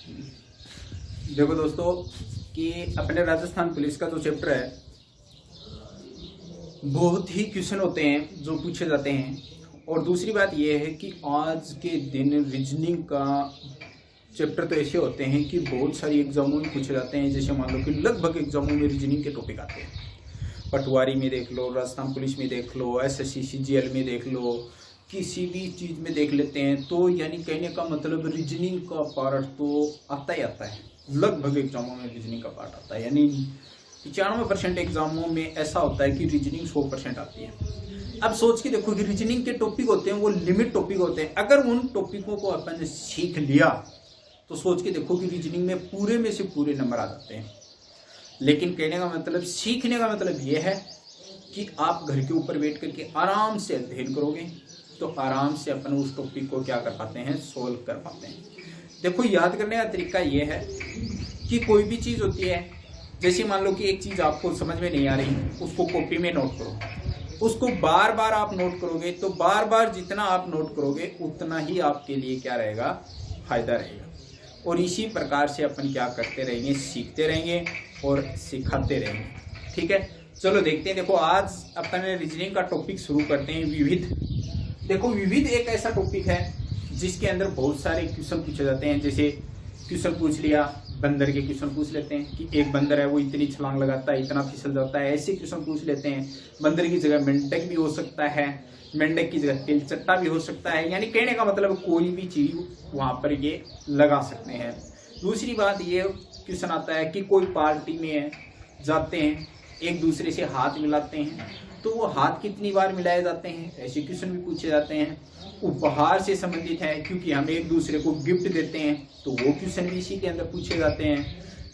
देखो दोस्तों कि अपने राजस्थान पुलिस का जो चैप्टर है, बहुत ही क्वेश्चन होते हैं जो पूछे जाते हैं। और दूसरी बात यह है कि आज के दिन रीजनिंग का चैप्टर तो ऐसे होते हैं कि बहुत सारी एग्जामों में पूछे जाते हैं। जैसे मान लो कि लगभग एग्जामों में रीजनिंग के टॉपिक आते हैं। पटवारी में देख लो, राजस्थान पुलिस में देख लो, एसएससी सीजीएल में देख लो, किसी भी चीज़ में देख लेते हैं। तो यानी कहने का मतलब रीजनिंग का पार्ट तो आता ही आता है। लगभग एग्जामों में रीजनिंग का पार्ट आता है, यानी 95% एग्जामों में ऐसा होता है कि रीजनिंग 100% आती है। अब सोच के देखो कि रीजनिंग के टॉपिक होते हैं वो लिमिट टॉपिक होते हैं। अगर उन टॉपिकों को अपन ने सीख लिया तो सोच के देखो कि रीजनिंग में पूरे में से पूरे नंबर आ जाते हैं। लेकिन कहने का मतलब, सीखने का मतलब यह है कि आप घर के ऊपर बैठ करके आराम से अध्ययन करोगे तो आराम से अपन उस टॉपिक को क्या कर पाते हैं, सोल्व कर पाते हैं। देखो याद करने का तरीका यह है कि कोई भी चीज़ होती है, जैसे मान लो कि एक चीज़ आपको समझ में नहीं आ रही, उसको कॉपी में नोट करो। उसको बार बार आप नोट करोगे तो बार बार जितना आप नोट करोगे उतना ही आपके लिए क्या रहेगा, फायदा रहेगा। और इसी प्रकार से अपन क्या करते रहेंगे, सीखते रहेंगे और सिखाते रहेंगे। ठीक है, चलो देखते हैं। देखो आज अपन रीजनिंग का टॉपिक शुरू करते हैं, विविध। देखो विविध एक ऐसा टॉपिक है जिसके अंदर बहुत सारे क्वेश्चन पूछे जाते हैं। जैसे क्वेश्चन पूछ लिया, बंदर के क्वेश्चन पूछ लेते हैं कि एक बंदर है वो इतनी छलांग लगाता है, इतना फिसल जाता है, ऐसे क्वेश्चन पूछ लेते हैं। बंदर की जगह मेंढक भी हो सकता है, मेंढक की जगह तिलचट्टा भी हो सकता है। यानी कहने का मतलब कोई भी चीज वहां पर ये लगा सकते हैं। दूसरी बात ये क्वेश्चन आता है कि कोई पार्टी में जाते हैं, एक दूसरे से हाथ मिलाते हैं, तो वो हाथ कितनी बार मिलाए जाते हैं, ऐसे क्वेश्चन भी पूछे जाते हैं। उपहार से संबंधित है, क्योंकि हम एक दूसरे को गिफ्ट देते हैं तो वो क्वेश्चन भी इसी के अंदर पूछे जाते हैं।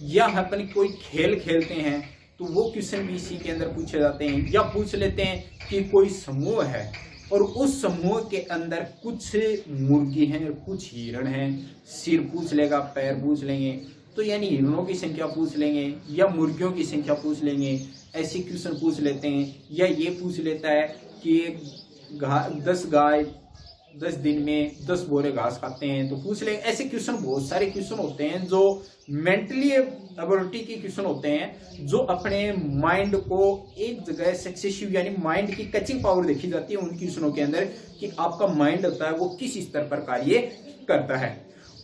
या अपन कोई खेल खेलते हैं तो वो क्वेश्चन भी इसी के अंदर पूछे जाते हैं। या पूछ लेते हैं कि कोई समूह है और उस समूह के अंदर कुछ मुर्गी हैं, कुछ हिरण हैं, सिर पूछ लेगा, पैर पूछ लेंगे, तो यानी हिरणों की संख्या पूछ लेंगे या मुर्गियों की संख्या पूछ लेंगे, ऐसे क्वेश्चन पूछ लेते हैं। या ये पूछ लेता है कि 10 गाय 10 दिन में 10 बोरे घास खाते हैं, तो पूछ लेंगे। ऐसे क्वेश्चन बहुत सारे क्वेश्चन होते हैं जो मेंटली एबिलिटी के क्वेश्चन होते हैं, जो अपने माइंड को एक जगह सक्सेसिव, यानी माइंड की कचिंग पावर देखी जाती है उन क्वेश्चनों के अंदर कि आपका माइंड होता है वो किस स्तर पर कार्य करता है।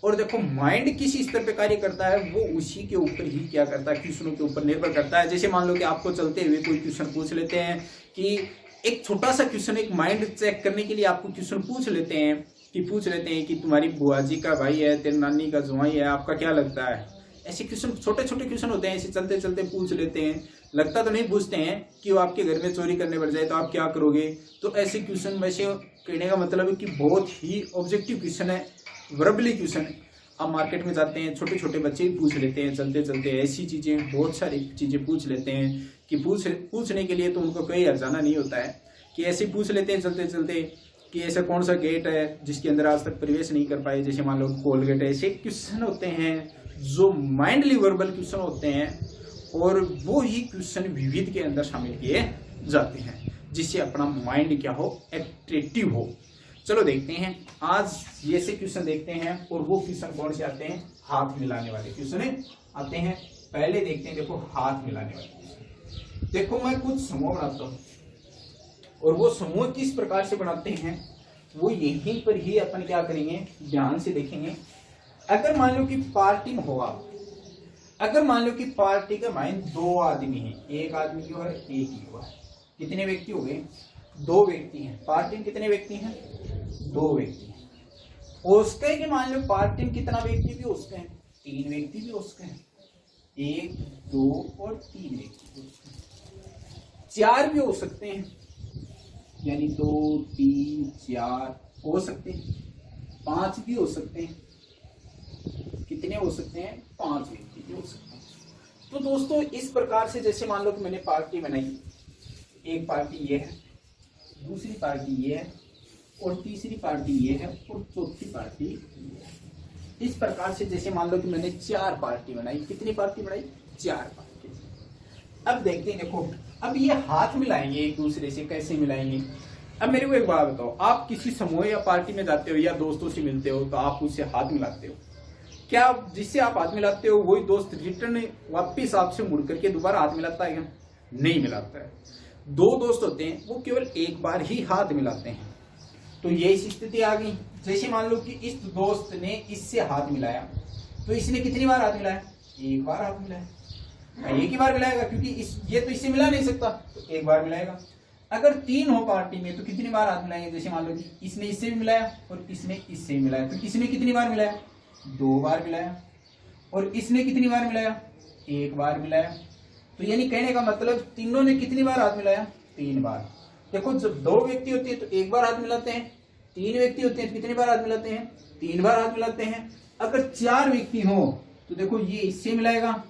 और देखो माइंड किस स्तर पे कार्य करता है वो उसी के ऊपर ही क्या करता है, क्वेश्चनों के ऊपर निर्भर करता है। जैसे मान लो कि आपको चलते हुए कोई क्वेश्चन पूछ लेते हैं कि एक छोटा सा क्वेश्चन, एक माइंड चेक करने के लिए आपको क्वेश्चन पूछ लेते हैं कि तुम्हारी बुआ जी का भाई है, तेरी नानी का जुआई है, आपका क्या लगता है। ऐसे क्वेश्चन छोटे छोटे क्वेश्चन होते हैं, ऐसे चलते चलते पूछ लेते हैं। लगता तो नहीं पूछते हैं कि वो आपके घर में चोरी करने पड़ जाए तो आप क्या करोगे। तो ऐसे क्वेश्चन वैसे कहने का मतलब है कि बहुत ही ऑब्जेक्टिव क्वेश्चन है, वर्बली क्वेश्चन है। आप मार्केट में जाते हैं, छोटे छोटे बच्चे भी पूछ लेते हैं चलते चलते ऐसी चीज़ें, बहुत सारी चीज़ें पूछ लेते हैं कि पूछने के लिए तो उनको कोई हर्जाना नहीं होता है कि ऐसे पूछ लेते हैं चलते चलते कि ऐसा कौन सा गेट है जिसके अंदर आज तक प्रवेश नहीं कर पाए। जैसे मान लो कोलगेट है। ऐसे क्वेश्चन होते हैं जो माइंडली वर्बल क्वेश्चन होते हैं और वो ही क्वेश्चन विविध के अंदर शामिल किए जाते हैं जिससे अपना माइंड क्या हो, एक्टिव हो। चलो देखते हैं आज ये से क्वेश्चन देखते हैं। और वो क्वेश्चन कौन से आते हैं, हाथ मिलाने वाले क्वेश्चन आते हैं। पहले देखते हैं, देखो हाथ मिलाने वाले क्वेश्चन। देखो मैं कुछ समूह बनाता हूं और वो समूह किस प्रकार से बनाते हैं वो यहीं पर ही अपन क्या करेंगे, ध्यान से देखेंगे। अगर मान लो कि पार्टी में होगा, अगर मान लो कि पार्टी का माइंड 2 आदमी है, एक आदमी की और एक ही हुआ, कितने व्यक्ति हो गए, 2 व्यक्ति हैं। पार्टी में कितने व्यक्ति हैं, 2 व्यक्ति हैं। उसके कि मान लो पार्टी में कितना व्यक्ति भी हो सकते हैं, 3 व्यक्ति भी हो सकते हैं, 1 2 और 3 व्यक्ति भी हो सकते हैं, 4 भी हो सकते हैं, यानी 2 3 4 हो सकते हैं, 5 भी हो सकते हैं। कितने हो सकते हैं, 5 व्यक्ति भी हो सकते हैं। तो दोस्तों इस प्रकार से जैसे मान लो कि मैंने पार्टी बनाई, एक पार्टी ये है, दूसरी पार्टी ये है और तीसरी पार्टी ये है और चौथी पार्टी ये है। इस प्रकार से जैसे मान लो कि मैंने 4 पार्टी बनाई। कितनी पार्टी बनाई, 4 पार्टी। अब देखते हैं, देखो अब ये हाथ मिलाएंगे एक दूसरे से, कैसे मिलाएंगे। अब मेरे को एक बात बताओ, आप किसी समूह या पार्टी में जाते हो या दोस्तों से मिलते हो तो आप उससे हाथ मिलाते हो। क्या जिससे आप हाथ मिलाते हो वही दोस्त रिटर्न वापिस आपसे मुड़ करके दोबारा हाथ मिलाता है क्या? नहीं मिलाता है। दो दोस्त होते हैं वो केवल एक बार ही हाथ मिलाते हैं। तो ये स्थिति आ गई। जैसे मान लो कि इस दोस्त ने इससे हाथ मिलाया, तो इसने कितनी बार हाथ मिलाया? एक बार हाथ मिलाया। एक ही बार मिलाएगा क्योंकि ये तो इससे मिला नहीं सकता, तो एक बार मिलाएगा। अगर तीन हो पार्टी में तो कितनी बार हाथ मिलाएंगे? जैसे मान लो कि इसने इससे भी मिलाया और इसने इससे भी मिलाया, तो किसने कितनी बार मिलाया? 2 बार मिलाया। और इसने कितनी बार मिलाया? 1 बार मिलाया। तो यानी कहने का मतलब तीनों ने कितनी बार हाथ मिलाया? 3 बार। देखो जब 2 व्यक्ति होते हैं तो 1 बार हाथ मिलाते हैं, 3 व्यक्ति होते हैं तो कितनी बार हाथ मिलाते हैं? 3 बार हाथ मिलाते हैं। अगर 4 व्यक्ति हो तो देखो ये इससे मिलाएगा,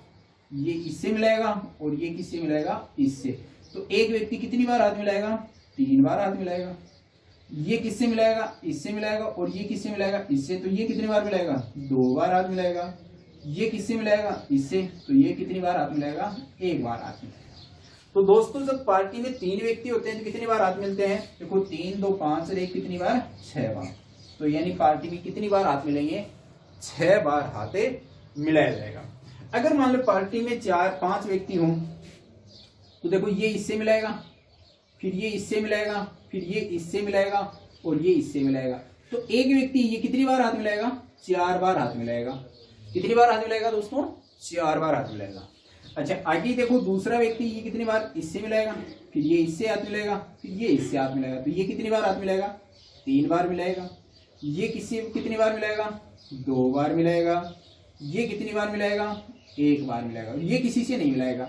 ये इससे मिलाएगा और ये किससे मिलाएगा? इससे। तो एक व्यक्ति कितनी बार हाथ मिलाएगा? 3 बार हाथ मिलाएगा। ये किससे मिलाएगा? इससे मिलाएगा। और ये किससे मिलाएगा? इससे। तो ये कितनी बार मिलाएगा? 2 बार हाथ मिलाएगा। ये किससे मिलाएगा? इससे। तो ये कितनी बार हाथ मिलाएगा? 1 बार हाथ मिलाएगा। तो दोस्तों जब पार्टी में 3 व्यक्ति होते हैं तो कितनी बार हाथ मिलते हैं? देखो 3 2 5 और 1 कितनी बार? 6 बार। तो यानी पार्टी में कितनी बार हाथ मिलेंगे? 6 बार हाथ मिलाया जाएगा। अगर मान लो पार्टी में 4-5 व्यक्ति हों तो देखो ये इससे मिलाएगा, फिर ये इससे मिलाएगा, फिर ये इससे मिलाएगा और ये इससे मिलाएगा। तो एक व्यक्ति ये कितनी बार हाथ मिलाएगा? 4 बार हाथ मिलाएगा। कितनी बार हाथ मिलाएगा दोस्तों? 4 बार हाथ मिलाएगा। अच्छा आगे देखो दूसरा व्यक्ति ये कितनी बार इससे मिलाएगा, फिर ये इससे हाथ मिलाएगा, फिर ये इससे हाथ मिलाएगा। तो ये कितनी बार हाथ मिलाएगा? 3 बार मिलाएगा। ये किससे कितनी बार मिलाएगा? 2 बार मिलाएगा। ये कितनी बार मिलाएगा? 1 बार मिलाएगा। ये किसी से नहीं मिलाएगा।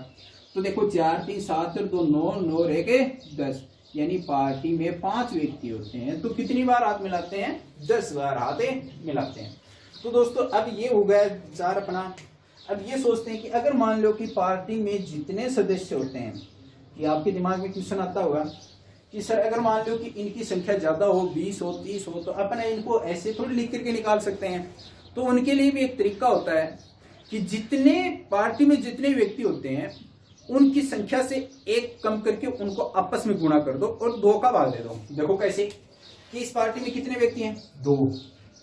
तो देखो 4 3 7 और 2 9 9 और 1 10, यानी पार्टी में 5 व्यक्ति होते हैं तो कितनी बार हाथ मिलाते हैं? 10 बार हाथ मिलाते हैं। तो दोस्तों अब ये हो गया 4 अपना। अब ये सोचते हैं कि अगर मान लो कि पार्टी में जितने सदस्य होते हैं, कि आपके दिमाग में क्वेश्चन आता होगा कि सर अगर मान लो कि इनकी संख्या ज्यादा हो, 20 हो 30 हो, तो अपन इनको ऐसे थोड़ी लिख करके निकाल सकते हैं। तो उनके लिए भी एक तरीका होता है कि जितने पार्टी में जितने व्यक्ति होते हैं उनकी संख्या से 1 कम करके उनको आपस में गुणा कर दो और 2 का भाग दे दो। देखो कैसे कि इस पार्टी में कितने व्यक्ति हैं? 2।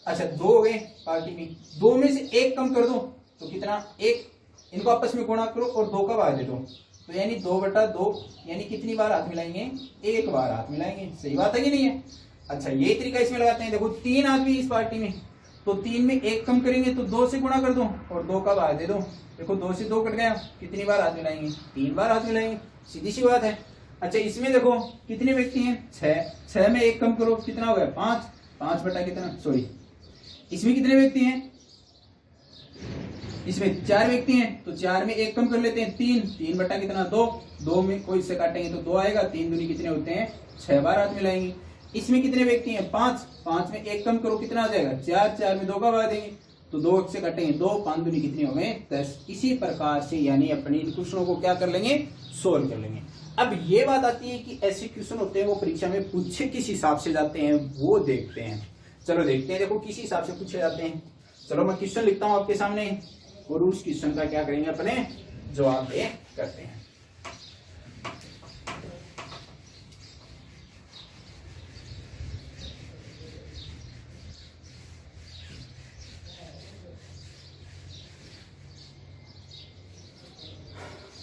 अच्छा 2 हो गए पार्टी में, 2 में से 1 कम कर दो तो कितना? 1। इनको आपस में गुणा करो और 2 का भाग दे दो, तो यानी 2/2, यानी कितनी बार हाथ मिलाएंगे? 1 बार हाथ मिलाएंगे। सही बात है कि नहीं है? अच्छा यही तरीका इसमें लगाते हैं। देखो 3 आदमी इस पार्टी में, तो 3 में 1 कम करेंगे तो 2 से गुणा कर दो और 2 का भाग दे दो। देखो 2 से 2 कट गया, कितनी बार हाथ मिलाएंगे? 3 बार हाथ मिलाएंगे। सीधी सी बात है। अच्छा इसमें देखो कितने व्यक्ति हैं? 6। 6 में 1 कम करो, कितना हो गया? 5। 5 बटा कितना? सॉरी, इसमें कितने व्यक्ति हैं? इसमें 4 व्यक्ति हैं, तो 4 में 1 कम कर लेते हैं, 3। 3 बटा कितना? 2। 2 में कोई से काटेंगे तो 2 आएगा। 3 दूनी कितने होते हैं? 6 बार हाथ मिलाएंगे। इसमें कितने व्यक्ति हैं? 5। 5 में 1 कम करो, कितना आ जाएगा? 4। 4 में 2 का भाग देंगे तो 2 से काटेंगे 2। 5 दूनी कितने हो गए? 10। इसी प्रकार से यानी अपने इन क्वेश्चनों को क्या कर लेंगे? सोल्व कर लेंगे। अब ये बात आती है कि ऐसे क्वेश्चन होते हैं वो परीक्षा में पूछे किस हिसाब से जाते हैं, वो देखते हैं। चलो देखते हैं। देखो किस हिसाब से पूछे जाते हैं। चलो मैं क्वेश्चन लिखता हूं आपके सामने और उस क्वेश्चन का क्या करेंगे? अपने जवाब दे करते हैं।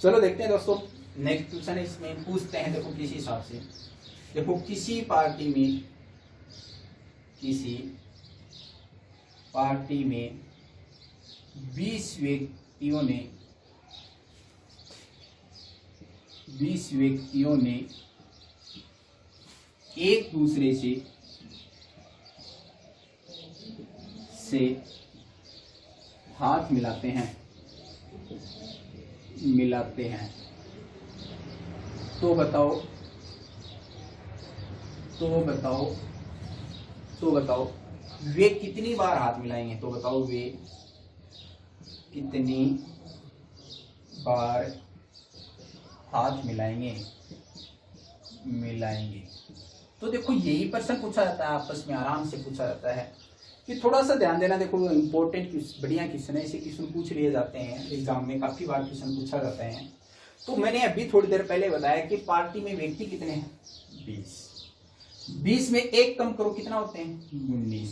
चलो देखते हैं दोस्तों। नेक्स्ट क्वेश्चन इसमें पूछते हैं। देखो किस हिसाब से, देखो किसी पार्टी में 20 व्यक्तियों ने एक दूसरे से हाथ मिलाते हैं तो बताओ वे कितनी बार हाथ मिलाएंगे? तो बताओ वे कितनी बार हाथ मिलाएंगे। तो देखो यही प्रश्न पूछा जाता है, आपस में आराम से पूछा जाता है कि थोड़ा सा ध्यान देना। देखो इंपॉर्टेंट बढ़िया क्वेश्चन है, ऐसे क्वेश्चन पूछ लिए जाते हैं एग्जाम में, काफी बार क्वेश्चन पूछा जाता है। तो मैंने अभी थोड़ी देर पहले बताया कि पार्टी में व्यक्ति कितने हैं? 20। 20 में 1 कम करो, कितना होते हैं? 19।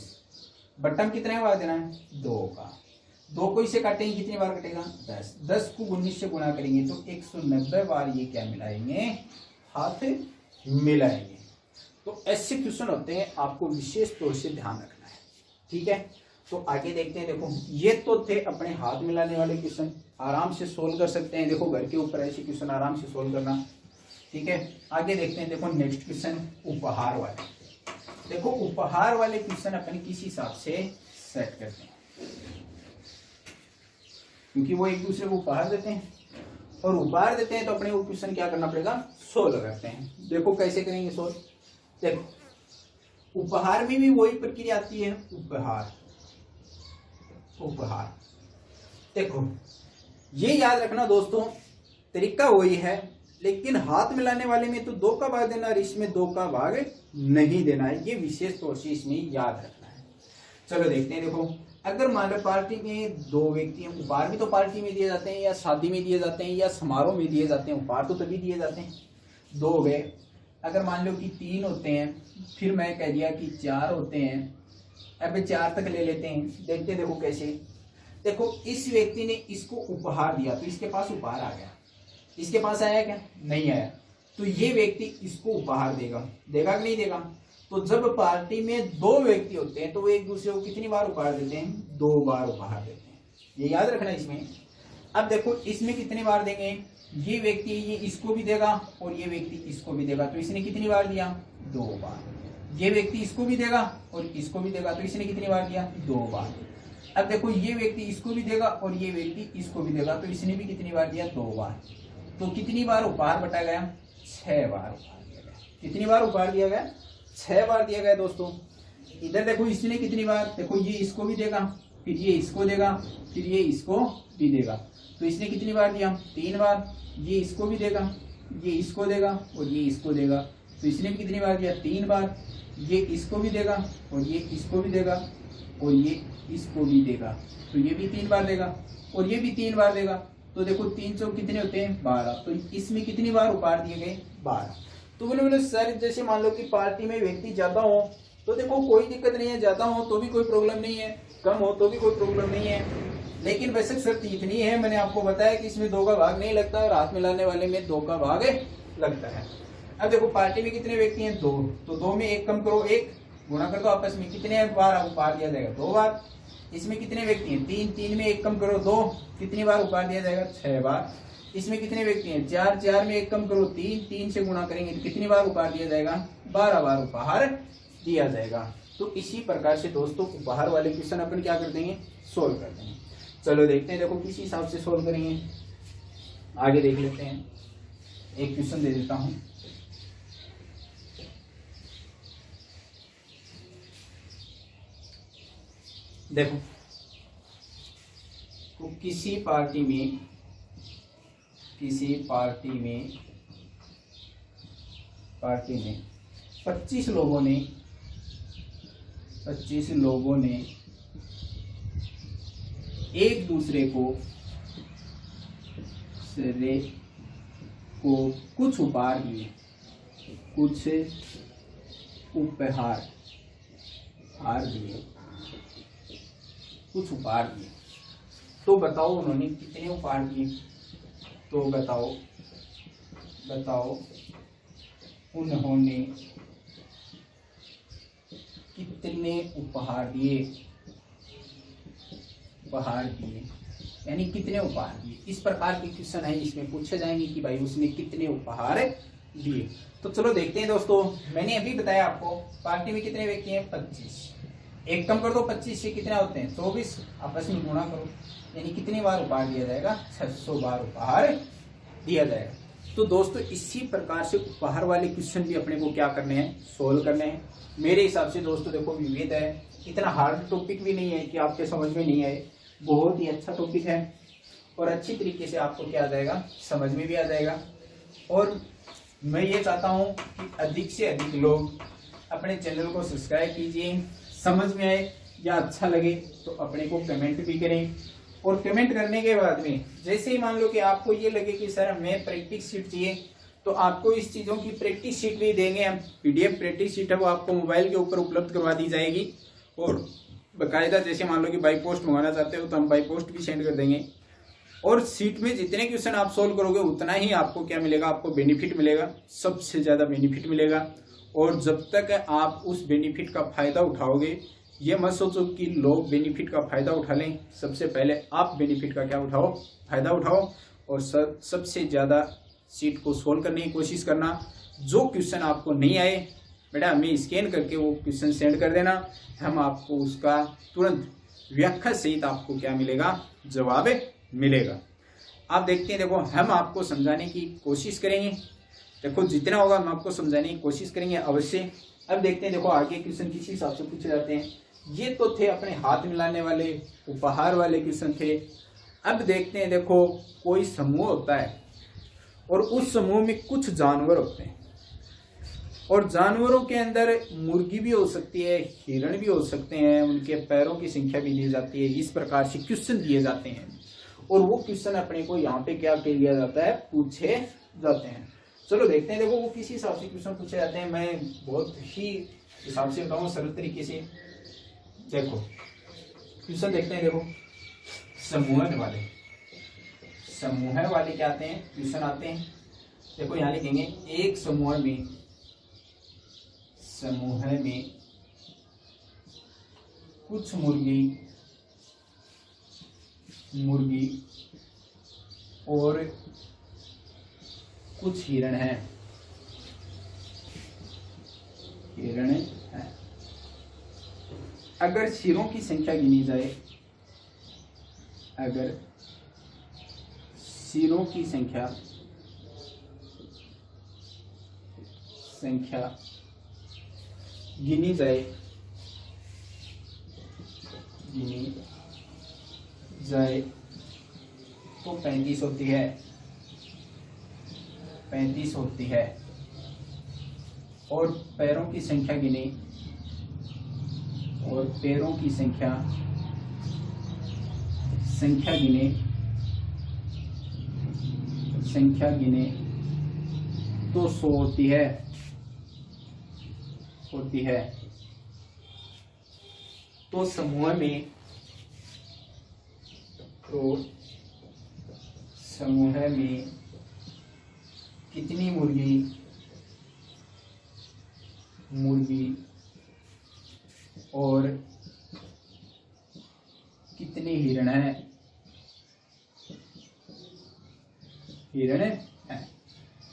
बटन कितने का भाग देना है? 2 का। 2 को इससे काटेंगे कितनी बार कटेगा 10, 10 को 19 से गुणा करेंगे तो 190 बार ये क्या मिलाएंगे, हाथ मिलाएंगे। तो ऐसे क्वेश्चन होते हैं, आपको विशेष तौर से ध्यान रखना है, ठीक है। तो आगे देखते हैं। देखो ये तो थे अपने हाथ मिलाने वाले क्वेश्चन, आराम से सोल्व कर सकते हैं। देखो घर के ऊपर ऐसे क्वेश्चन आराम से सोल्व करना, ठीक है। आगे देखते हैं। देखो नेक्स्ट क्वेश्चन उपहार वाले। देखो उपहार वाले क्वेश्चन अपन किस हिसाब से सेट करते हैं, क्योंकि वो एक दूसरे को उपहार देते हैं और उपहार देते हैं तो अपने वो क्वेश्चन क्या करना पड़ेगा, सोल्व करते हैं। देखो कैसे करेंगे सोल्व। देखो उपहार में भी वही प्रक्रिया आती है, उपहार उपहार। देखो ये याद रखना दोस्तों, तरीका वही है, लेकिन हाथ मिलाने वाले में तो 2 का भाग देना और इसमें 2 का भाग नहीं देना है, ये विशेष तौर से इसमें याद रखना है। चलो देखते हैं। देखो अगर मान लो पार्टी में 2 व्यक्ति हैं, उपहार भी तो पार्टी में दिए जाते हैं या शादी में दिए जाते हैं या समारोह में दिए जाते हैं, उपहार तो तभी दिए जाते हैं। 2 गए, अगर मान लो कि 3 होते हैं, फिर मैं कह दिया कि 4 होते हैं, अब 4 तक ले लेते हैं। देखते देखो कैसे। देखो इस व्यक्ति ने इसको उपहार दिया तो इसके पास उपहार आ गया, इसके पास आया क्या, नहीं आया, तो ये व्यक्ति इसको उपहार देगा, देगा कि नहीं देगा। तो जब पार्टी में 2 व्यक्ति होते हैं तो वो एक दूसरे को कितनी बार उपहार देते हैं, 2 बार उपहार देते हैं, ये याद रखना इसमें। अब देखो इसमें कितनी बार देंगे, ये व्यक्ति ये इसको भी देगा और ये व्यक्ति इसको भी देगा, तो इसने कितनी बार दिया, 2 बार। ये व्यक्ति इसको भी देगा और इसको भी देगा, तो इसने कितनी बार दिया, 2 बार। अब देखो ये व्यक्ति इसको भी देगा और ये व्यक्ति इसको भी देगा, तो इसने भी कितनी बार दिया, 2 बार। तो कितनी बार उपहार बटा गया, 6 बार उपहार दिया गया। कितनी बार उपहार दिया गया, 6 बार दिया गया दोस्तों। इधर देखो इसने कितनी बार, देखो ये इसको भी देगा, फिर ये इसको देगा, फिर ये इसको भी देगा, तो इसने कितनी बार दिया, 3 बार। ये इसको भी देगा, ये इसको देगा और ये इसको देगा, तो इसने भी कितनी बार दिया, 3 बार। ये इसको भी देगा और ये इसको भी देगा और ये इसको भी देगा, तो ये भी 3 बार देगा और ये भी 3 बार देगा। तो देखो 3 चौक कितने होते हैं, 12। तो इसमें कितनी बार उपहार दिए गए, 12। तो बोले सर जैसे मान लो कि पार्टी में व्यक्ति ज्यादा हो तो देखो कोई दिक्कत नहीं है, ज्यादा हो तो भी कोई प्रॉब्लम नहीं है, कम हो तो भी कोई प्रॉब्लम नहीं है, लेकिन बेसिक शर्त इतनी है, मैंने आपको बताया कि इसमें 2 का भाग नहीं लगता और हाथ मिलाने वाले में 2 का भाग लगता है। अब देखो पार्टी में कितने व्यक्ति हैं, 2, तो 2 में 1 कम करो, 1 गुणा कर दो आपस में, कितने बार उपहार दिया जाएगा, 2 बार। इसमें कितने व्यक्ति हैं, 3, 3 में 1 कम करो, 2, कितनी बार उपहार दिया जाएगा, 6 बार। इसमें कितने व्यक्ति हैं, 4, 4 में 1 कम करो, 3, 3 से गुणा करेंगे तो कितनी बार उपहार दिया जाएगा, 12 बार उपहार दिया जाएगा। तो इसी प्रकार से दोस्तों उपहार वाले क्वेश्चन अपन क्या कर देंगे, सोल्व कर देंगे। चलो देखते हैं, देखो किस हिसाब से सोल्व करेंगे, आगे देख लेते हैं। एक क्वेश्चन दे देता हूं। देखो तो किसी पार्टी में 25 लोगों ने एक दूसरे को कुछ उपहार दिए, कुछ उपहार दिए। तो बताओ उन्होंने कितने उपहार दिए, तो बताओ उन्होंने कितने उपहार दिए, यानी कितने उपहार दिए। इस प्रकार के क्वेश्चन है, इसमें पूछे जाएंगे कि भाई उसने कितने उपहार दिए। तो चलो देखते हैं दोस्तों, मैंने अभी बताया आपको पार्टी में कितने व्यक्ति हैं, 25, 1 कम कर दो, 25 से कितने होते हैं, 24, आपस में गुणा करो, यानी कितनी बार उपहार दिया जाएगा, 600 बार उपहार दिया जाएगा। तो दोस्तों इसी प्रकार से उपहार वाले क्वेश्चन भी अपने को क्या करने हैं, सोल्व करने हैं। मेरे हिसाब से दोस्तों देखो विविध है, इतना हार्ड टॉपिक भी नहीं है कि आपके समझ में नहीं आए, बहुत ही अच्छा टॉपिक है और अच्छी तरीके से आपको क्या आ जाएगा, समझ में भी आ जाएगा। और मैं ये चाहता हूँ कि अधिक से अधिक लोग अपने चैनल को सब्सक्राइब कीजिए, समझ में आए या अच्छा लगे तो अपने को कमेंट भी करें। और कमेंट करने के बाद में जैसे ही मान लो कि आपको ये लगे कि सर हमें प्रैक्टिस शीट चाहिए, तो आपको इस चीज़ों की प्रैक्टिस शीट भी देंगे हम, PDF प्रैक्टिस शीट है वो आपको मोबाइल के ऊपर उपलब्ध करवा दी जाएगी। और बाकायदा जैसे मान लो कि बाई पोस्ट मंगाना चाहते हो तो हम बाई पोस्ट भी सेंड कर देंगे। और सीट में जितने क्वेश्चन आप सोल्व करोगे उतना ही आपको क्या मिलेगा, आपको बेनिफिट मिलेगा, सबसे ज़्यादा बेनिफिट मिलेगा। और जब तक आप उस बेनिफिट का फ़ायदा उठाओगे, ये मत सोचो कि लोग बेनिफिट का फ़ायदा उठा लें, सबसे पहले आप बेनिफिट का क्या उठाओ, फ़ायदा उठाओ। और सबसे ज़्यादा सीट को सोल्व करने की कोशिश करना। जो क्वेश्चन आपको नहीं आए बेटा हमें स्कैन करके वो क्वेश्चन सेंड कर देना, हम आपको उसका तुरंत व्याख्या सहित आपको क्या मिलेगा, जवाब मिलेगा। आप देखते हैं, देखो हम आपको समझाने की कोशिश करेंगे, देखो जितना होगा हम आपको समझाने की कोशिश करेंगे अवश्य। अब देखते हैं, देखो आगे क्वेश्चन किस हिसाब से पूछे जाते हैं। ये तो थे अपने हाथ मिलाने वाले उपहार वाले क्वेश्चन थे। अब देखते हैं, देखो कोई समूह होता है और उस समूह में कुछ जानवर होते हैं और जानवरों के अंदर मुर्गी भी हो सकती है, हिरण भी हो सकते हैं, उनके पैरों की संख्या भी दी जाती है। इस प्रकार से क्वेश्चन दिए जाते हैं और वो क्वेश्चन अपने को यहाँ पे क्या कर लिया जाता है, पूछे जाते हैं। चलो देखते हैं, देखो वो किस हिसाब से क्वेश्चन पूछे जाते हैं। मैं बहुत ही हिसाब से बताऊँ, सरल तरीके से। देखो क्वेश्चन देखते हैं, देखो समूह वाले क्या आते हैं, क्वेश्चन आते हैं। देखो यहाँ लिखेंगे एक समूह में कुछ मुर्गी और कुछ हिरण है। अगर सिरों की संख्या गिनी जाए, अगर सिरों की संख्या गिनी जाए तो 35 होती है। और पैरों की संख्या गिने तो 100 होती है। तो समूह में कितनी मुर्गी और कितने हिरण है।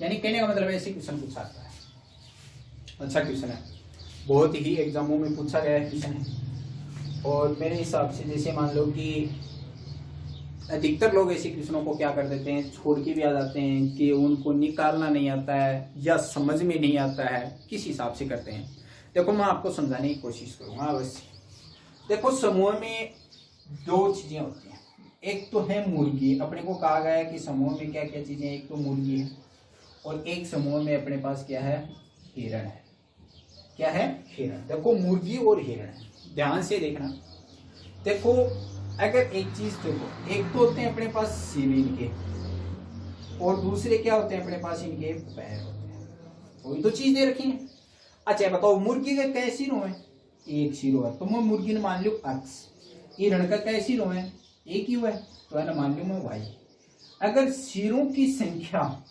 यानी कहने का मतलब ऐसे क्वेश्चन पूछा जाता है। अच्छा क्वेश्चन है, बहुत ही एग्जामों में पूछा गया क्वेश्चन है। और मेरे हिसाब से जैसे मान लो कि अधिकतर लोग ऐसे क्वेश्चनों को क्या कर देते हैं, छोड़ के भी आ जाते हैं कि उनको निकालना नहीं आता है या समझ में नहीं आता है, किस हिसाब से करते हैं। देखो मैं आपको समझाने की कोशिश करूंगा अवश्य। देखो समूह में 2 चीजें होती हैं, एक तो है मुर्गी। अपने को कहा गया है कि समूह में क्या क्या चीजें, एक तो मुर्गी है और एक समूह में अपने पास क्या है, हिरण है। क्या है, हिरण। देखो मुर्गी और हिरण है, ध्यान से देखना। देखो अगर एक चीज देखो, एक तो होते हैं अपने पास सिर इनके और दूसरे क्या होते हैं अपने पास, इनके पैर होते हैं। वही तो चीज दे रखी है। अच्छा बताओ मुर्गी के कै सिरों है, एक सिरो है तो मैं मुर्गी ने मान लो x। हिरण का कै सिरों है, एक ही हुआ है तो है ना मान लो मैं y। अगर सिरों की संख्या,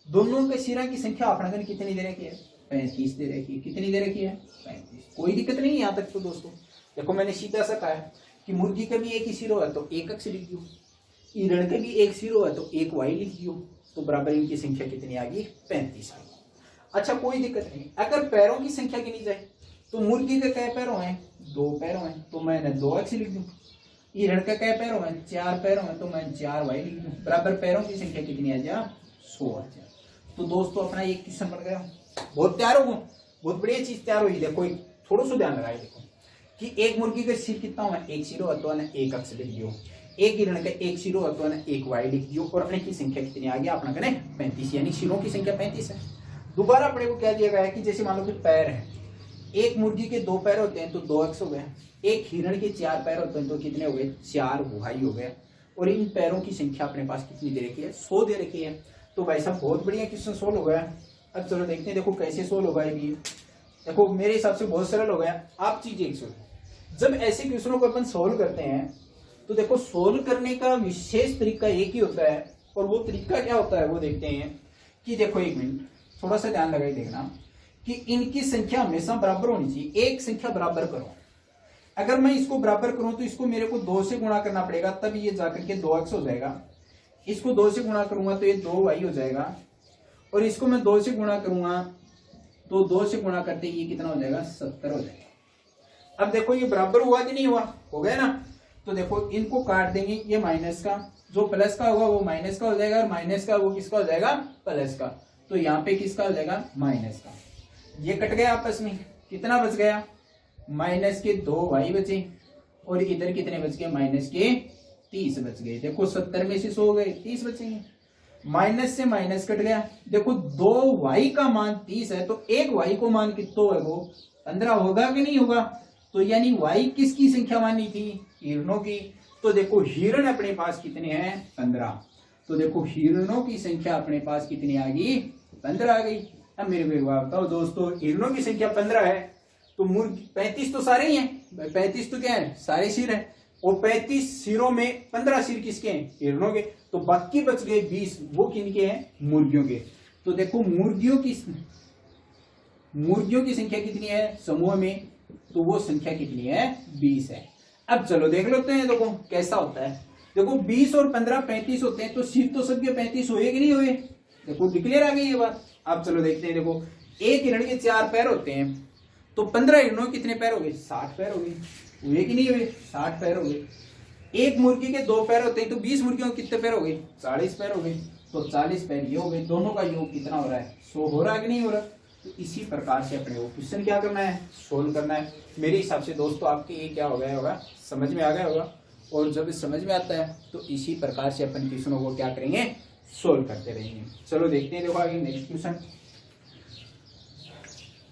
दोनों के सिरा की संख्या अपने कितनी दे रखी है, 35 दे रखी है। कितनी दे रखी है, 35। कोई दिक्कत नहीं यहाँ तक तो दोस्तों। देखो मैंने सीधा सा कहा है कि मुर्गी का भी एक ही सिरो है तो एक x लिख दो, हिरण का भी एक सिरो है तो एक y लिख दो, तो बराबर इनकी संख्या कितनी आ गई, 35 आ गई। अच्छा कोई दिक्कत नहीं। अगर पैरों की संख्या गिनी जाए तो मुर्गी के कै पैरों हैं, 2 पैरों हैं तो मैंने 2x लिख दूं। हिरण का कै पैरों हैं, 4 पैरों हैं तो मैं 4y लिख दूं। बराबर पैरों की संख्या कितनी आ जाए, 100 आ जाए। तो दोस्तों अपना एक क्वेश्चन बन गया। बहुत तैयार हो, बहुत बढ़िया चीज तैयार हुई। देखो थोड़ा सा ध्यान लगाए, देखो कि एक मुर्गी का सिर कितना हुआ, एक सिरो है तो ना एक x लिख दियो। एक हिरण का एक सिरो है तो ना एक y लिख दियो। और अपने की संख्या कितनी आ गई, अपना करें 35, यानी सिरों की संख्या 35 है। दोबारा अपने को क्या दिया गया है कि जैसे मान लो कि पैर है, एक मुर्गी के 2 पैर होते हैं तो 2x हो गए, एक हिरण के 4 पैर होते हैं तो कितने हो गए, 4y हो गए। और इन पैरों की संख्या अपने पास कितनी दे रखी है, 100 दे रखी है। तो भाई साहब बहुत बढ़िया क्वेश्चन सोल्व हो गया। अब चलो देखते हैं देखो कैसे सोल्व होगा ये। देखो मेरे हिसाब से बहुत सरल हो गया। आप चीज एक सोचो, जब ऐसे क्वेश्चनों को अपन सोल्व करते हैं तो देखो सोल्व करने का विशेष तरीका एक ही होता है, और वो तरीका क्या होता है वो देखते हैं कि देखो एक मिनट थोड़ा सा ध्यान लगाई देखना कि इनकी संख्या हमेशा बराबर होनी चाहिए। एक संख्या बराबर करो, अगर मैं इसको बराबर करूं तो इसको मेरे को 2 से गुणा करना पड़ेगा, तब ये जाकर के 2x हो जाएगा। इसको 2 से गुणा करूंगा तो ये 2y हो जाएगा, और इसको मैं 2 से गुणा करूंगा तो 2 से गुणा करते ये कितना हो जाएगा, 70 हो जाएगा। अब देखो ये बराबर हुआ कि नहीं हुआ, हो गया ना। तो देखो इनको काट देंगे, ये माइनस का जो प्लस का होगा वो माइनस का हो जाएगा, और माइनस का वो किसका हो जाएगा, प्लस का। तो यहाँ पे किसका हो जाएगा, माइनस का। ये कट गया आपस में, कितना बच गया, माइनस के 2y बचे, और इधर कितने बच गए, माइनस के 30 बच गए। देखो 70 में से 100 गए, 30 बचेंगे। माइनस से माइनस कट गया, देखो 2y का मान 30 है तो 1y को मान कितना है, वो 15 होगा कि नहीं होगा। तो यानी y किसकी संख्या मानी थी, हिरणों की। तो देखो हिरण अपने पास कितने हैं, 15। तो देखो हिरणों की संख्या अपने पास कितनी आ गई, 15 आ गई। अब मेरे को बताओ दोस्तों, हिरणों की संख्या 15 है तो मुर्गी 35 तो सारे ही हैं, 35 तो क्या है, सारे सिर हैं, और 35 सिरों में 15 सिर किसके हैं, हिरणों के। तो बाकी बच गए 20, वो किनके हैं, मुर्गियों के। तो देखो मुर्गियों की संख्या कितनी है समूह में, तो वो संख्या कितनी है, 20 है। अब चलो देख लेते हैं, देखो कैसा होता है। देखो 20 और 15 35 होते हैं, तो सिर तो सबके 35 हुए कि नहीं हुए, देखो डिक्लेयर आ गई ये बात। अब चलो देखते हैं, देखो एक हिरण के 4 पैर होते हैं, तो 15 हिरणों कितने पैर हो गए, 60 पैर हो गए, हुए कि नहीं हुए, 60 पैर हो गए। एक मुर्गी के 2 पैर होते हैं, तो 20 मुर्गियों के कितने पैर हो गए, 40 पैर हो गए। तो 40 पैर ये हो गए, दोनों का योग कितना हो रहा है, 100 हो रहा है कि नहीं हो रहा। तो इसी प्रकार से अपने वो क्वेश्चन क्या करना है, सोल्व करना है। मेरे हिसाब से दोस्तों आपके ये क्या हो गया होगा, समझ में आ गया होगा। और जब समझ में आता है तो इसी प्रकार से अपन क्वेश्चनों को क्या करेंगे, सोल्व करते रहेंगे। चलो देखते हैं, देखो आगे नेक्स्ट क्वेश्चन।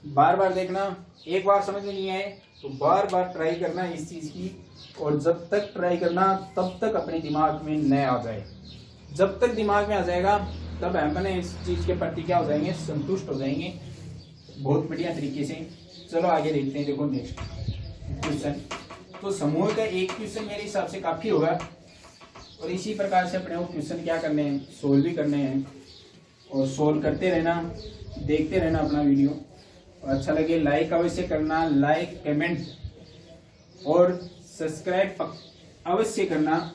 बार बार देखना, एक बार समझ में नहीं आए तो बार बार ट्राई करना इस चीज की, और जब तक ट्राई करना तब तक अपने दिमाग में न आ जाए। जब तक दिमाग में आ जाएगा तब अपन इस चीज के प्रति क्या हो जाएंगे, संतुष्ट हो जाएंगे बहुत बढ़िया तरीके से। चलो आगे देखते हैं, देखो नेक्स्ट क्वेश्चन। तो समूह का एक क्वेश्चन मेरे हिसाब से काफी होगा, और इसी प्रकार से अपने वो क्वेश्चन क्या करने हैं, सोल्व भी करने हैं, और सोल्व करते रहना, देखते रहना अपना वीडियो। और अच्छा लगे लाइक अवश्य करना, लाइक कमेंट और सब्सक्राइब अवश्य करना।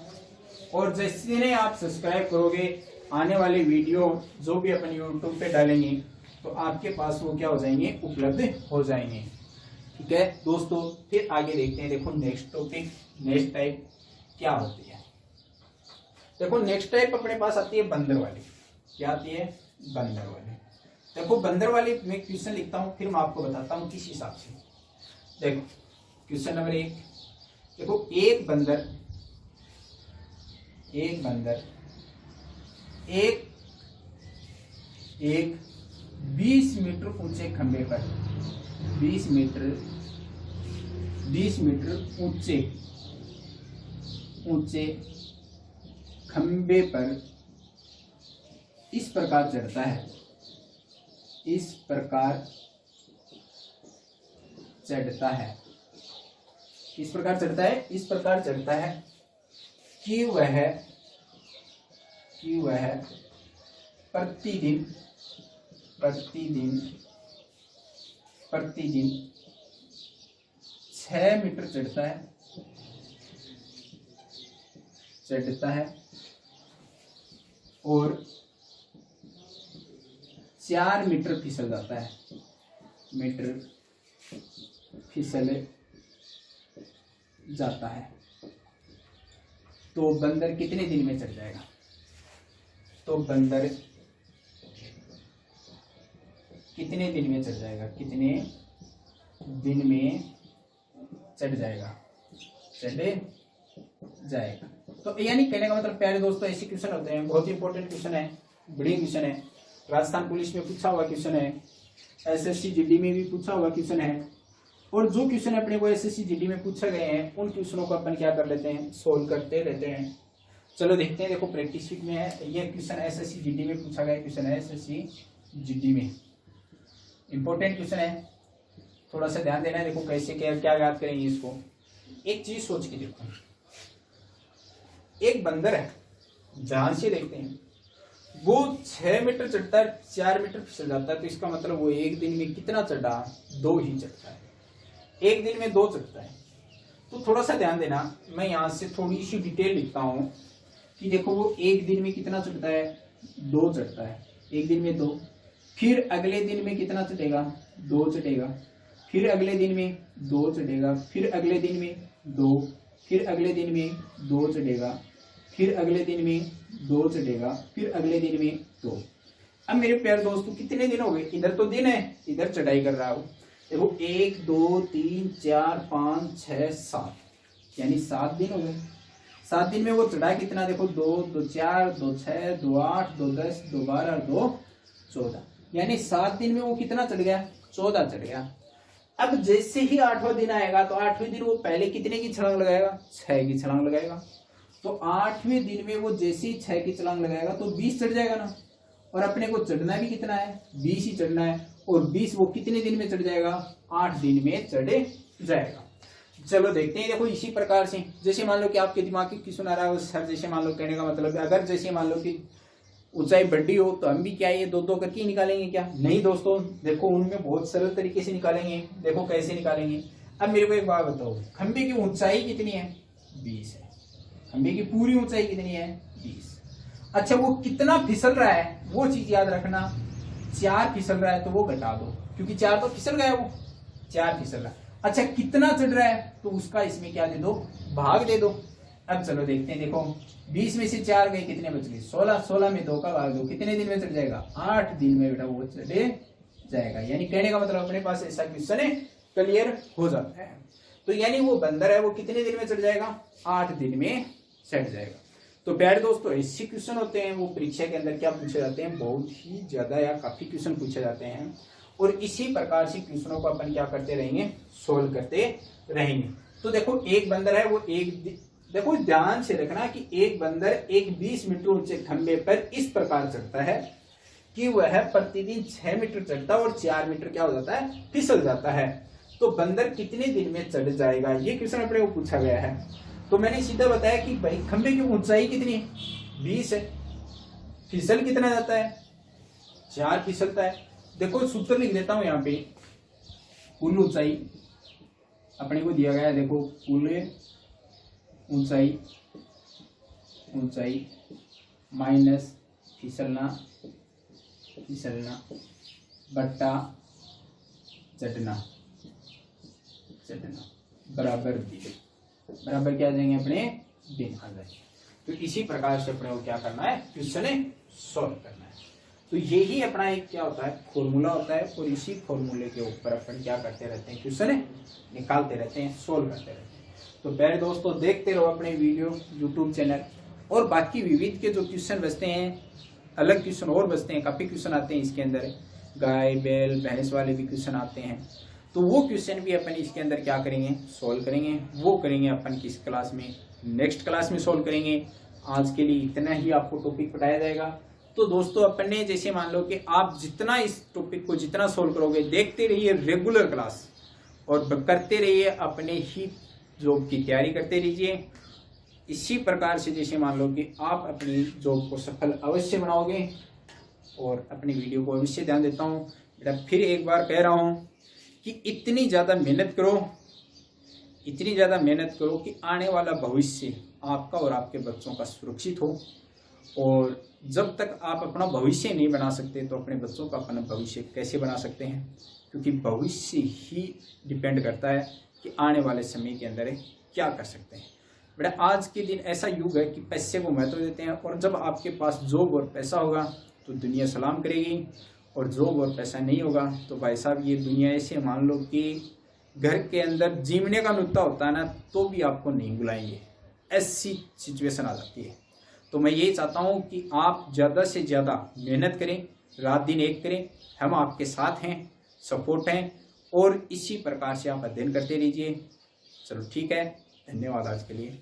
और जैसे आप सब्सक्राइब करोगे, आने वाले वीडियो जो भी अपन यूट्यूब पे डालेंगे तो आपके पास वो क्या हो जाएंगे, उपलब्ध हो जाएंगे। ठीक है दोस्तों, फिर आगे देखते हैं। देखो नेक्स्ट टॉपिक, नेक्स्ट टाइप क्या होती है। देखो नेक्स्ट टाइप अपने पास आती है बंदर वाली। क्या आती है, बंदर वाली। देखो बंदर वाली मैं क्वेश्चन लिखता हूँ, फिर मैं आपको बताता हूँ किस हिसाब से। देखो क्वेश्चन नंबर 1, देखो एक बंदर एक 20 मीटर ऊंचे खंबे पर 20 मीटर ऊंचे खंबे पर इस प्रकार चढ़ता है, इस प्रकार चढ़ता है कि वह प्रतिदिन 6 मीटर चढ़ता है और 4 मीटर फिसल जाता है, तो बंदर कितने दिन में चढ़ जाएगा, तो बंदर कितने दिन में चढ़ जाएगा, चढ़ जाएगा। तो यानी कहने का मतलब प्यारे दोस्तों ऐसे क्वेश्चन होते हैं, बहुत इंपॉर्टेंट क्वेश्चन है, बढ़िया क्वेश्चन है। राजस्थान पुलिस में पूछा हुआ क्वेश्चन है, एसएससी जीडी में भी पूछा हुआ क्वेश्चन है, और जो क्वेश्चन अपने को एसएससी जीडी में पूछे गए हैं उन क्वेश्चनों को अपन क्या कर लेते हैं, सोल्व करते रहते हैं। चलो देखते हैं, देखो प्रैक्टिस शीट में है ये क्वेश्चन, एसएससी जीडी में पूछा गया क्वेश्चन है, एसएससी जीडी में इंपॉर्टेंट क्वेश्चन है, थोड़ा सा ध्यान देना है। देखो कैसे क्या याद करेंगे इसको। एक चीज सोच के देखो, एक बंदर है, ध्यान से देखते हैं, वो 6 मीटर चढ़ता है, 4 मीटर फिसल जाता है, तो इसका मतलब वो एक दिन में कितना चढ़ा? 2 ही चढ़ता है, एक दिन में 2 चढ़ता है। तो थोड़ा सा ध्यान देना, मैं यहाँ से थोड़ी सी डिटेल लिखता हूँ कि देखो वो एक दिन में कितना चढ़ता है? 2 चढ़ता है, एक दिन में 2, फिर अगले दिन में कितना चढ़ेगा? 2 चढ़ेगा, फिर अगले दिन में 2 चढ़ेगा, फिर अगले दिन में 2, फिर अगले दिन में 2 चढ़ेगा, फिर अगले दिन में 2 चढ़ेगा, फिर अगले दिन में 2। अब मेरे प्यारे दोस्तों कितने दिन हो गए? इधर तो दिन है, इधर चढ़ाई कर रहा हूं। देखो 1 2 3 4 5 6 7, यानी 7 दिन हो गए। 7 दिन में वो चढ़ा कितना? देखो 2 2 4 2 6 2 8 2 10 2 12 2 14, यानी 7 दिन में वो कितना चढ़ गया? 14 चढ़ गया। अब जैसे ही 8वां दिन आएगा तो 8वें दिन वो पहले कितने की छलांग लगाएगा? 6 की छलांग लगाएगा। तो 8वें दिन में वो जैसे ही 6 की छलांग लगाएगा तो 20 चढ़ जाएगा ना, और अपने को चढ़ना भी कितना है? 20 ही चढ़ना है, और 20 वो कितने दिन में चढ़ जाएगा? 8 दिन में चढ़ जाएगा। चलो देखते हैं। देखो इसी प्रकार से जैसे मान लो कि आपके दिमाग में क्वेश्चन आ रहा है सर, जैसे मान लो कहने का मतलब है अगर जैसे मान लो कि ऊंचाई बढ़ी हो तो हम भी क्या ये 2 2 करके ही निकालेंगे क्या? नहीं दोस्तों, देखो उनमें बहुत सरल तरीके से निकालेंगे। देखो कैसे निकालेंगे। अब मेरे को एक बात बताओ, खंबे की ऊंचाई कितनी है? 20 है। खंबे की पूरी ऊंचाई कितनी है? 20। अच्छा वो कितना फिसल रहा है वो चीज याद रखना। 4 फिसल रहा है तो वो घटा दो, क्योंकि 4 तो फिसल गया, वो 4 फिसल रहा है। अच्छा कितना चढ़ रहा है तो उसका इसमें क्या दे दो? भाग दे दो। अब चलो देखते हैं। देखो 20 में से 4 गए, कितने बच गए? 16। 16 में 2 का भाग दो, कितने दिन में चढ़ जाएगा? 8 दिन में बेटा वो चढ़े जाएगा। यानी कहने का मतलब अपने पास ऐसा क्वेश्चन है, क्लियर हो जाता है। तो यानी वो बंदर है वो कितने दिन में चढ़ जाएगा? 8 दिन में चढ़ जाएगा। तो प्यारे दोस्तों ऐसे क्वेश्चन होते हैं वो परीक्षा के अंदर क्या पूछे जाते हैं? बहुत ही ज्यादा या काफी क्वेश्चन पूछे जाते हैं, और इसी प्रकार से क्वेश्चनों को अपन क्या करते रहेंगे? सोल्व करते रहेंगे। तो देखो एक बंदर है वो देखो ध्यान से रखना कि एक बंदर एक 20 मीटर ऊंचे खंबे पर इस प्रकार चढ़ता है कि वह प्रतिदिन 6 मीटर चढ़ता है और 4 मीटर क्या हो जाता है? फिसल जाता है। तो बंदर कितने दिन में चढ़ जाएगा? ये क्वेश्चन अपने को पूछा गया है। तो मैंने सीधा बताया कि भाई खंबे की ऊंचाई कितनी है? 20 है। फिसल कितना जाता है? 4 फिसलता है। देखो सूत्र लिख देता हूं यहाँ पे। कुल ऊंचाई अपने को दिया गया है, देखो कुल ऊंचाई माइनस फिसलना बट्टा चढ़ना बराबर क्या आ जाएंगे? अपने दिन आ जाएंगे। तो इसी प्रकार से अपने को क्या करना है? क्वेश्चन सॉल्व करना है। तो यही अपना एक क्या होता है? फॉर्मूला होता है, और इसी फॉर्मूले के ऊपर अपन क्या करते रहते हैं? क्वेश्चन निकालते रहते हैं, सोल्व करते रहते हैं। तो प्यारे दोस्तों देखते रहो अपने वीडियो यूट्यूब चैनल, और बाकी विविध के जो क्वेश्चन बचते हैं, अलग क्वेश्चन और बचते हैं, काफी क्वेश्चन आते हैं इसके अंदर, गाय बैल भैंस वाले भी क्वेश्चन आते हैं। तो वो क्वेश्चन भी अपन इसके अंदर क्या करेंगे? सोल्व करेंगे। वो करेंगे अपन किस क्लास में? नेक्स्ट क्लास में सोल्व करेंगे। आज के लिए इतना ही आपको टॉपिक पढ़ाया जाएगा। तो दोस्तों अपन ने जैसे मान लो कि आप जितना इस टॉपिक को जितना सोल्व करोगे, देखते रहिए रेगुलर क्लास, और करते रहिए अपने ही जॉब की तैयारी करते रहिए। इसी प्रकार से जैसे मान लो कि आप अपनी जॉब को सफल अवश्य बनाओगे, और अपनी वीडियो को अवश्य ध्यान देता हूँ बेटा। फिर एक बार कह रहा हूँ कि इतनी ज़्यादा मेहनत करो कि आने वाला भविष्य आपका और आपके बच्चों का सुरक्षित हो। और जब तक आप अपना भविष्य नहीं बना सकते तो अपने बच्चों का अपना भविष्य कैसे बना सकते हैं? क्योंकि भविष्य ही डिपेंड करता है कि आने वाले समय के अंदर क्या कर सकते हैं। बेटा आज के दिन ऐसा युग है कि पैसे को महत्व देते हैं, और जब आपके पास जॉब और पैसा होगा तो दुनिया सलाम करेगी, और जॉब और पैसा नहीं होगा तो भाई साहब ये दुनिया ऐसे मान लो कि घर के अंदर जीवने का नुक्ता होता है ना, तो भी आपको नहीं बुलाएंगे। ऐसी सिचुएशन आ जाती है। तो मैं यही चाहता हूँ कि आप ज़्यादा से ज़्यादा मेहनत करें, रात दिन एक करें। हम आपके साथ हैं, सपोर्ट हैं, और इसी प्रकार से आप अध्ययन करते रहिए। चलो ठीक है, धन्यवाद आज के लिए।